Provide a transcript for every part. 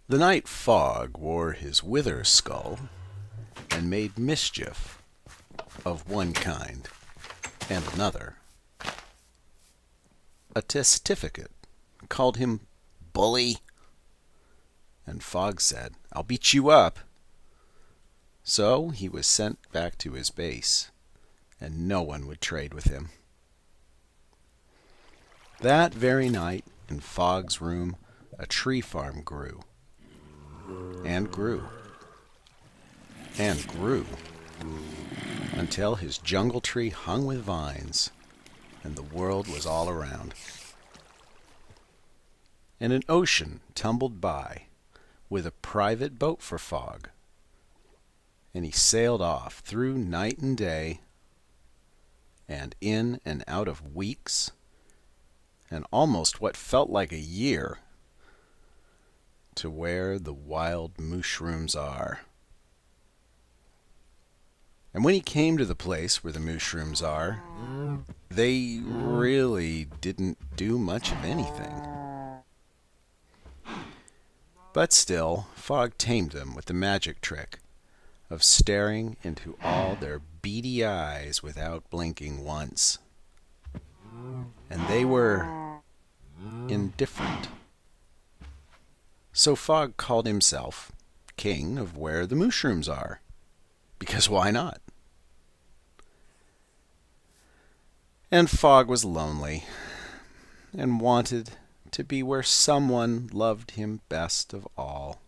The night fog wore his wither skull and made mischief of one kind and another. A testificate called him bully, and Fog said, "I'll beat you up." So he was sent back to his base, and no one would trade with him. That very night, in Fog's room, a tree farm grew, and grew, and grew, until his jungle tree hung with vines, and the world was all around. And an ocean tumbled by, with a private boat for Fog, and he sailed off through night and day, and in and out of weeks, and almost what felt like a year, to where the wild mushrooms are. And when he came to the place where the mushrooms are, they really didn't do much of anything. But still, Fog tamed them with the magic trick of staring into all their beady eyes without blinking once. And they were indifferent. So Fog called himself king of where the mushrooms are, because why not? And Fog was lonely and wanted to be where someone loved him best of all.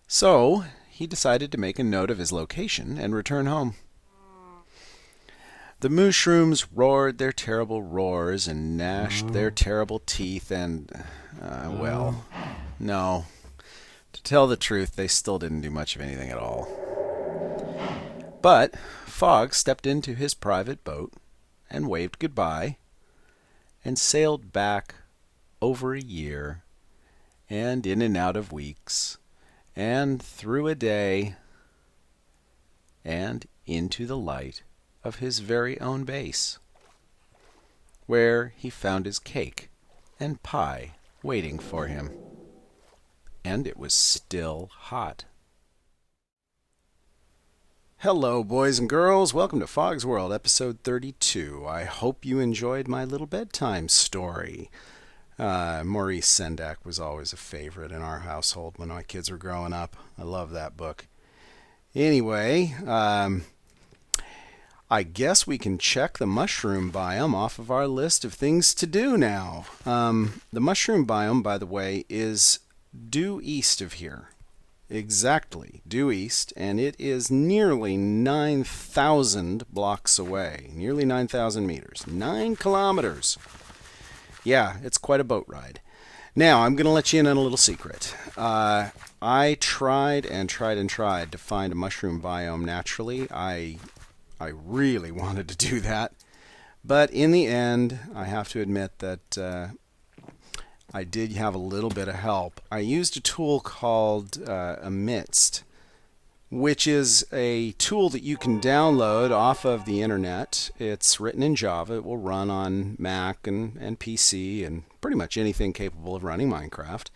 So he decided to make a note of his location and return home. The mushrooms roared their terrible roars and gnashed their terrible teeth and, well, no. To tell the truth, they still didn't do much of anything at all. But Fog stepped into his private boat and waved goodbye and sailed back over a year and in and out of weeks and through a day and into the light of his very own base, where he found his cake and pie waiting for him. And it was still hot. Hello, boys and girls. Welcome to Fog's World, episode 32. I hope you enjoyed my little bedtime story. Maurice Sendak was always a favorite in our household when my kids were growing up. I love that book. Anyway, I guess we can check the mushroom biome off of our list of things to do now. The mushroom biome, by the way, is due east of here. Exactly, due east, and it is nearly 9,000 blocks away. Nearly 9,000 meters. 9 kilometers. Yeah, it's quite a boat ride. Now, I'm going to let you in on a little secret. I tried to find a mushroom biome naturally. I really wanted to do that. But in the end, I have to admit that I did have a little bit of help. I used a tool called Amidst, which is a tool that you can download off of the internet. It's written in Java. It will run on Mac and PC and pretty much anything capable of running Minecraft.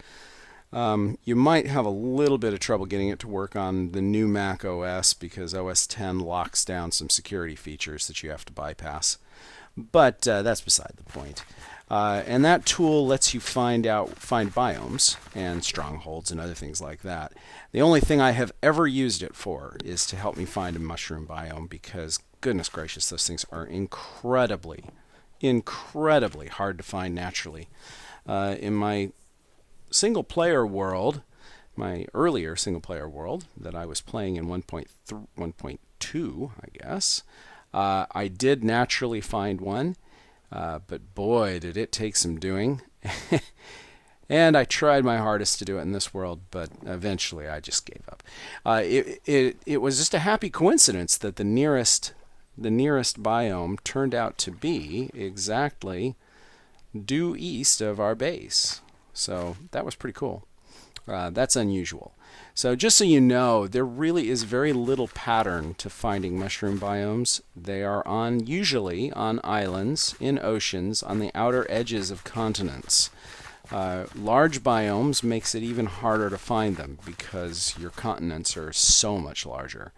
You might have a little bit of trouble getting it to work on the new Mac OS because OS 10 locks down some security features that you have to bypass. But that's beside the point. And that tool lets you find biomes and strongholds and other things like that. The only thing I have ever used it for is to help me find a mushroom biome because, goodness gracious, those things are incredibly hard to find naturally. In my single-player world, my earlier single-player world that I was playing in 1.2, I guess, I did naturally find one. But boy, did it take some doing. And I tried my hardest to do it in this world, but eventually I just gave up. It was just a happy coincidence that the nearest biome turned out to be exactly due east of our base. So that was pretty cool. That's unusual. So just so you know, there really is very little pattern to finding mushroom biomes. They are usually on islands, in oceans, on the outer edges of continents. Large biomes makes it even harder to find them because your continents are so much larger.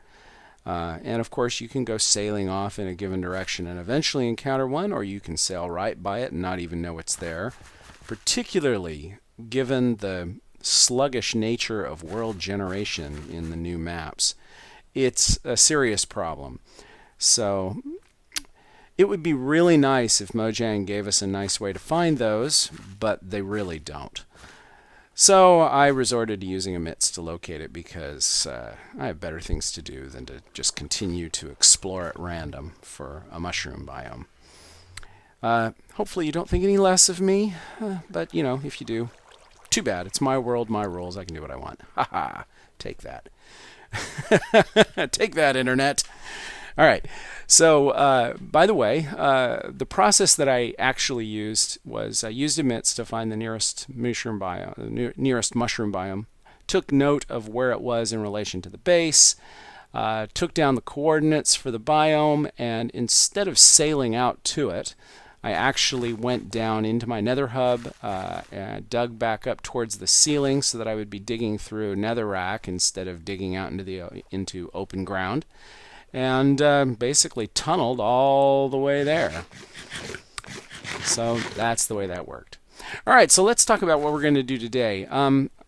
And of course you can go sailing off in a given direction and eventually encounter one, or you can sail right by it and not even know it's there. Particularly given the sluggish nature of world generation in the new maps, it's a serious problem. So it would be really nice if Mojang gave us a nice way to find those, but they really don't. So I resorted to using emits to locate it because I have better things to do than to just continue to explore at random for a mushroom biome. Hopefully you don't think any less of me, but you know, if you do, too bad. It's my world, my rules. I can do what I want. Haha, take that. Take that, Internet. All right. So, by the way, the process that I actually used was I used emits to find the nearest mushroom biome, took note of where it was in relation to the base, took down the coordinates for the biome, and instead of sailing out to it, I actually went down into my nether hub and dug back up towards the ceiling so that I would be digging through netherrack instead of digging out into open ground, and basically tunneled all the way there. So that's the way that worked. All right, so let's talk about what we're going to do today.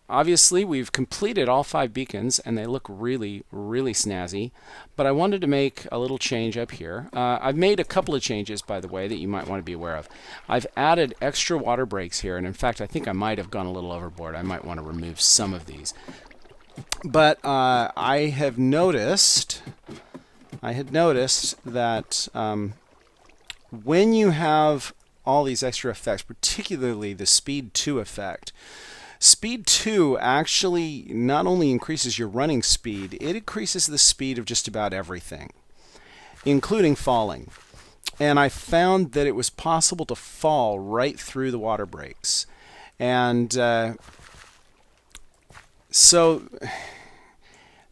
Obviously, we've completed all 5 beacons, and they look really, really snazzy. But I wanted to make a little change up here. I've made a couple of changes, by the way, that you might want to be aware of. I've added extra water breaks here, and in fact, I think I might have gone a little overboard. I might want to remove some of these. But I had noticed that when you have all these extra effects, particularly the Speed 2 effect, Speed 2 actually not only increases your running speed, it increases the speed of just about everything, including falling. And I found that it was possible to fall right through the water breaks. And so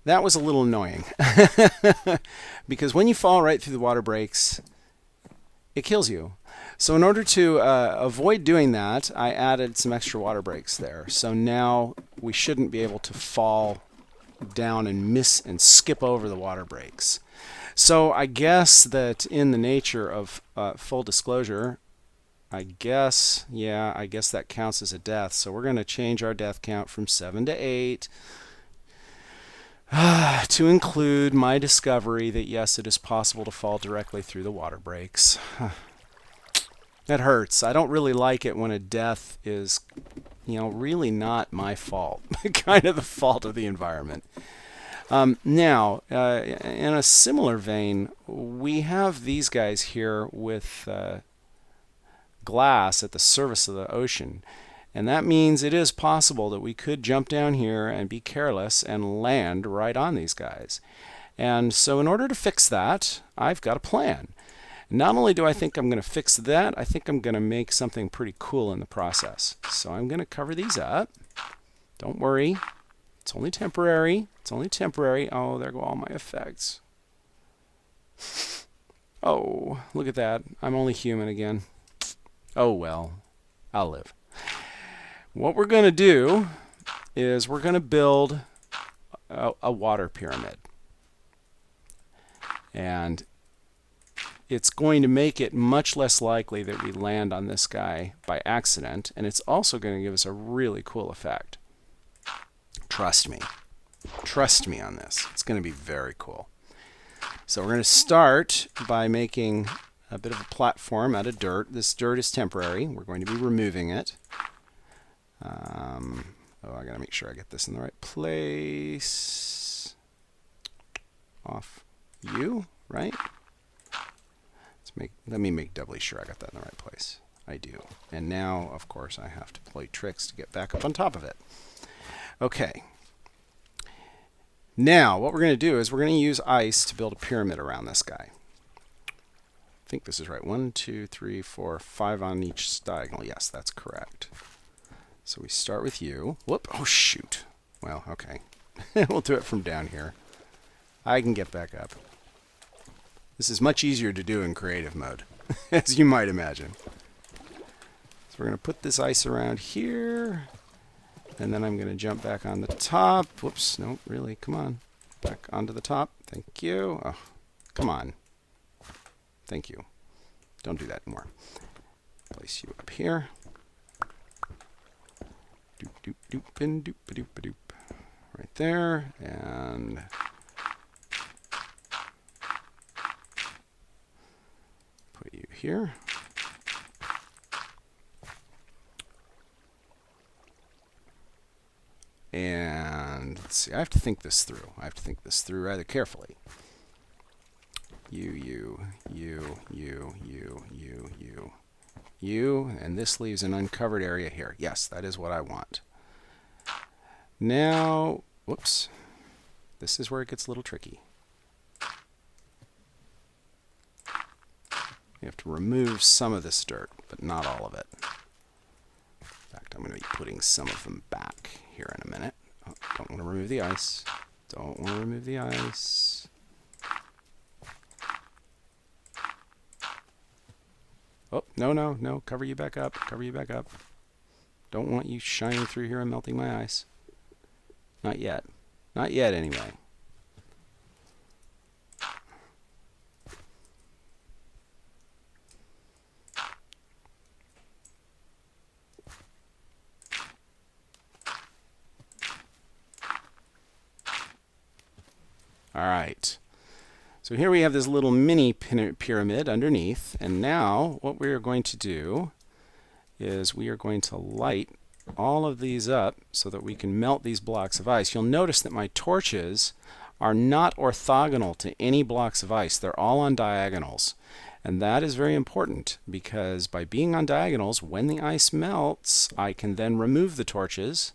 that was a little annoying because when you fall right through the water breaks, it kills you. So in order to avoid doing that, I added some extra water breaks there. So now we shouldn't be able to fall down and miss and skip over the water breaks. So I guess that in the nature of full disclosure, I guess that counts as a death. So we're going to change our death count from 7 to 8 to include my discovery that yes, it is possible to fall directly through the water breaks. That hurts. I don't really like it when a death is, really not my fault. Kind of the fault of the environment. Now, in a similar vein, we have these guys here with glass at the surface of the ocean. And that means it is possible that we could jump down here and be careless and land right on these guys. And so in order to fix that, I've got a plan. Not only do I think I'm going to fix that, I think I'm going to make something pretty cool in the process. So I'm going to cover these up. Don't worry. It's only temporary. It's only temporary. Oh, there go all my effects. Oh, look at that. I'm only human again. Oh, well. I'll live. What we're going to do is we're going to build a water pyramid. And it's going to make it much less likely that we land on this guy by accident, and it's also going to give us a really cool effect. Trust me. Trust me on this. It's going to be very cool. So we're going to start by making a bit of a platform out of dirt. This dirt is temporary. We're going to be removing it. I got to make sure I get this in the right place. Off you, right? Let me make doubly sure I got that in the right place. I do. And now, of course, I have to play tricks to get back up on top of it. Okay. Now, what we're going to do is we're going to use ice to build a pyramid around this guy. I think this is right. 1, 2, 3, 4, 5 on each diagonal. Yes, that's correct. So we start with you. Whoop. Oh, shoot. Well, okay. We'll do it from down here. I can get back up. This is much easier to do in creative mode, as you might imagine. So we're going to put this ice around here, and then I'm going to jump back on the top. Whoops, no, really, come on. Back onto the top. Thank you. Oh, come on. Thank you. Don't do that anymore. Place you up here. Doop, doop, doop, and doop, doop, doop. Right there, and put you here. And let's see, I have to think this through. I have to think this through rather carefully. You, and this leaves an uncovered area here. Yes, that is what I want. Now, whoops, this is where it gets a little tricky. You have to remove some of this dirt, but not all of it. In fact, I'm going to be putting some of them back here in a minute. Oh, don't want to remove the ice. Don't want to remove the ice. Oh, no, cover you back up, cover you back up. Don't want you shining through here and melting my ice. Not yet. Not yet, anyway. All right. So here we have this little mini pyramid underneath, and now what we are going to do is we are going to light all of these up so that we can melt these blocks of ice. You'll notice that my torches are not orthogonal to any blocks of ice. They're all on diagonals. And that is very important because by being on diagonals, when the ice melts, I can then remove the torches,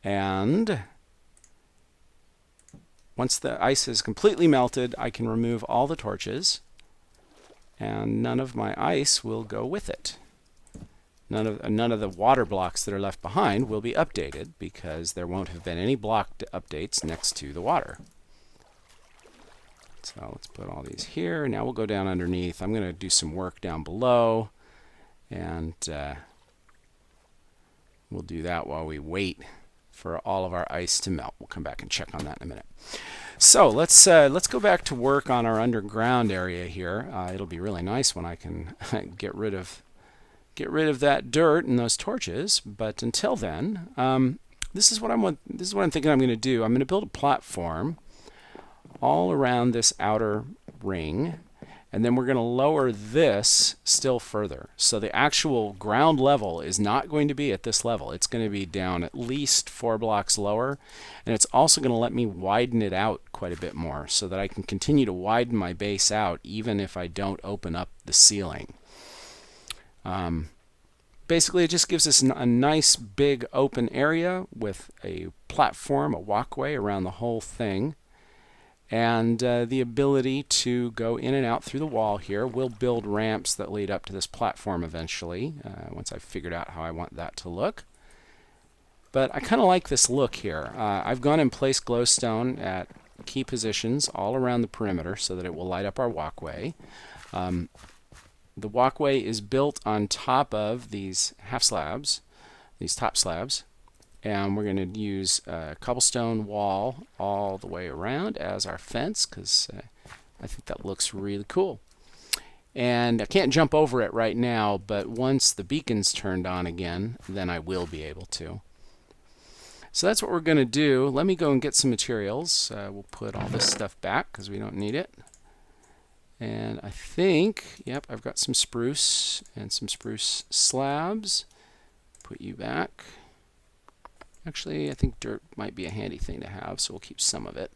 and once the ice is completely melted, I can remove all the torches, and none of my ice will go with it. None of the water blocks that are left behind will be updated because there won't have been any block updates next to the water. So let's put all these here. Now we'll go down underneath. I'm going to do some work down below, and we'll do that while we wait for all of our ice to melt. We'll come back and check on that in a minute. So let's go back to work on our underground area here. It'll be really nice when I can get rid of that dirt and those torches. But until then, this is what I'm thinking I'm going to do. I'm going to build a platform all around this outer ring, and then we're going to lower this still further. So the actual ground level is not going to be at this level. It's going to be down at least 4 blocks lower, and it's also going to let me widen it out quite a bit more so that I can continue to widen my base out even if I don't open up the ceiling. Basically, it just gives us a nice big open area with a platform, a walkway around the whole thing. And the ability to go in and out through the wall here. We'll build ramps that lead up to this platform eventually, once I've figured out how I want that to look. But I kind of like this look here. I've gone and placed glowstone at key positions all around the perimeter so that it will light up our walkway. The walkway is built on top of these half slabs, these top slabs. And we're going to use a cobblestone wall all the way around as our fence because I think that looks really cool. And I can't jump over it right now, but once the beacon's turned on again, then I will be able to. So that's what we're going to do. Let me go and get some materials. We'll put all this stuff back because we don't need it. And I think, yep, I've got some spruce and some spruce slabs. Put you back. Actually, I think dirt might be a handy thing to have, so we'll keep some of it.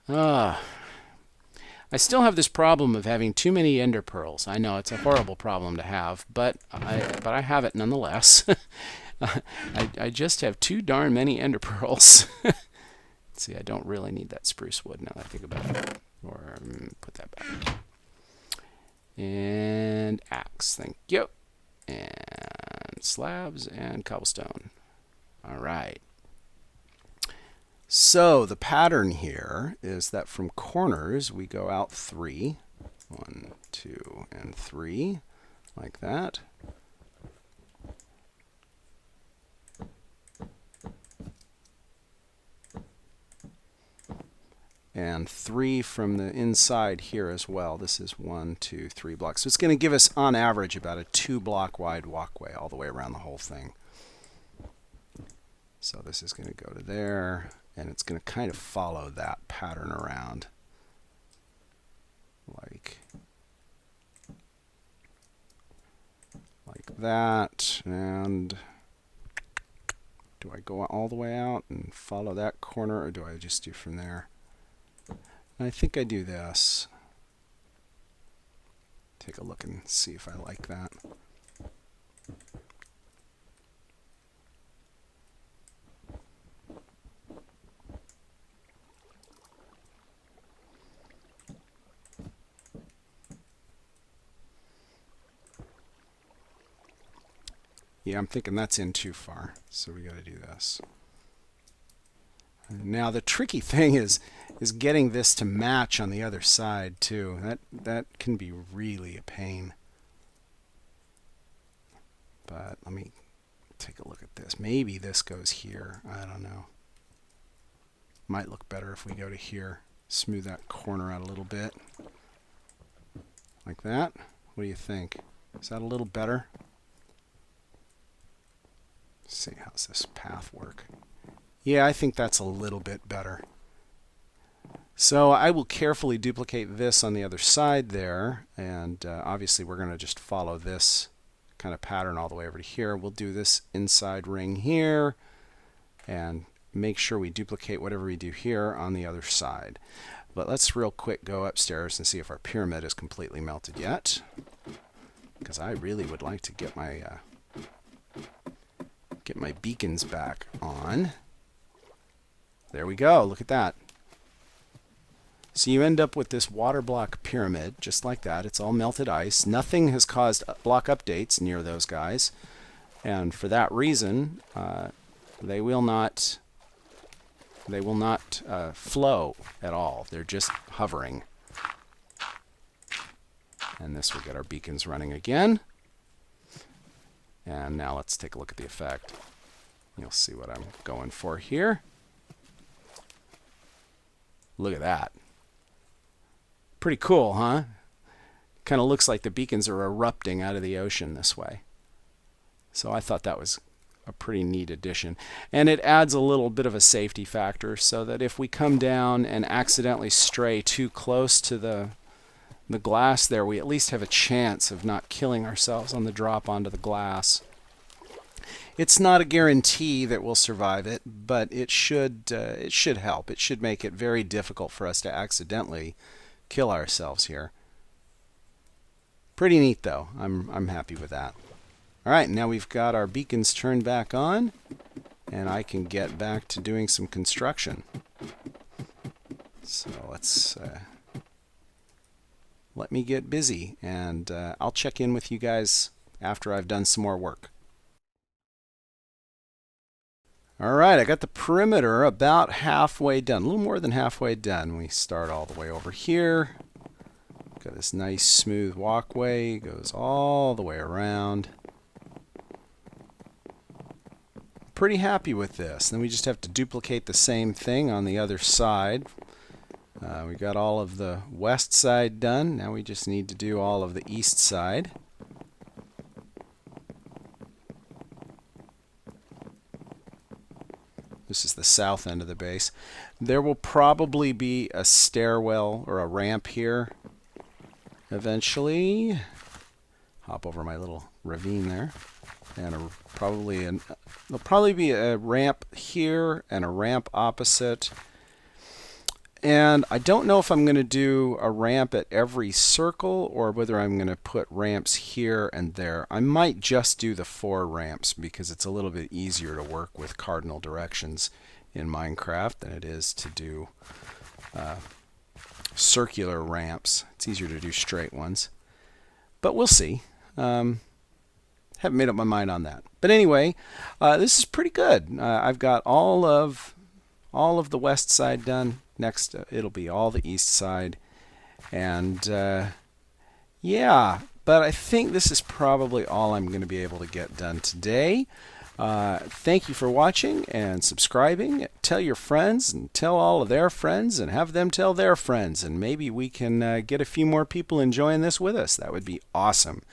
I still have this problem of having too many ender pearls. I know it's a horrible problem to have, but I have it nonetheless. I just have too darn many ender pearls. See, I don't really need that spruce wood now that I think about it. Or put that back. And axe, thank you. And slabs and cobblestone. All right. So the pattern here is that from corners we go out 3. 1, 2, and 3, like that. and 3 from the inside here as well. This is 1, 2, 3 blocks. So it's going to give us, on average, about a 2-block wide walkway all the way around the whole thing. So this is going to go to there, and it's going to kind of follow that pattern around. Like that. And do I go all the way out and follow that corner, or do I just do from there? I think I do this. Take a look and see if I like that. Yeah, I'm thinking that's in too far, so we got to do this. Now the tricky thing is getting this to match on the other side too. That can be really a pain. But let me take a look at this. Maybe this goes here. I don't know. Might look better if we go to here. Smooth that corner out a little bit. Like that. What do you think? Is that a little better? Let's see, how's this path work? Yeah, I think that's a little bit better. So I will carefully duplicate this on the other side there, and obviously we're going to just follow this kind of pattern all the way over to here. We'll do this inside ring here and make sure we duplicate whatever we do here on the other side. But let's real quick go upstairs and see if our pyramid is completely melted yet, because I really would like to get my beacons back on. There we go. Look at that. So you end up with this water block pyramid, just like that. It's all melted ice. Nothing has caused block updates near those guys, and for that reason, they will not flow at all. They're just hovering. And this will get our beacons running again. And now let's take a look at the effect. You'll see what I'm going for here. Look at that. Pretty cool, huh? Kind of looks like the beacons are erupting out of the ocean this way. So I thought that was a pretty neat addition. And it adds a little bit of a safety factor so that if we come down and accidentally stray too close to the glass there, we at least have a chance of not killing ourselves on the drop onto the glass. It's not a guarantee that we'll survive it, but it should help. It should make it very difficult for us to accidentally kill ourselves here. Pretty neat though. I'm happy with that. All right, now we've got our beacons turned back on, and I can get back to doing some construction. So let's let me get busy, and I'll check in with you guys after I've done some more work. All right, I got the perimeter about halfway done, a little more than halfway done. We start all the way over here. Got this nice smooth walkway, goes all the way around. Pretty happy with this. Then we just have to duplicate the same thing on the other side. We got all of the west side done. Now we just need to do all of the east side. This is the south end of the base. There will probably be a stairwell or a ramp here eventually. Hop over my little ravine there. And there'll probably be a ramp here and a ramp opposite. And I don't know if I'm going to do a ramp at every circle or whether I'm going to put ramps here and there. I might just do the 4 ramps because it's a little bit easier to work with cardinal directions in Minecraft than it is to do circular ramps. It's easier to do straight ones. But we'll see. Haven't made up my mind on that. But anyway, this is pretty good. I've got all of the west side done. Next, it'll be all the east side. And yeah, but I think this is probably all I'm going to be able to get done today. Thank you for watching and subscribing. Tell your friends and tell all of their friends and have them tell their friends. And maybe we can get a few more people enjoying this with us. That would be awesome.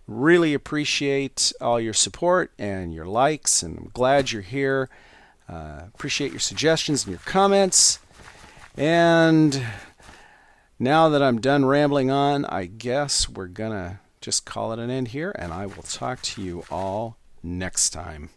Really appreciate all your support and your likes, and I'm glad you're here. Appreciate your suggestions and your comments. And now that I'm done rambling on, I guess we're going to just call it an end here, and I will talk to you all next time.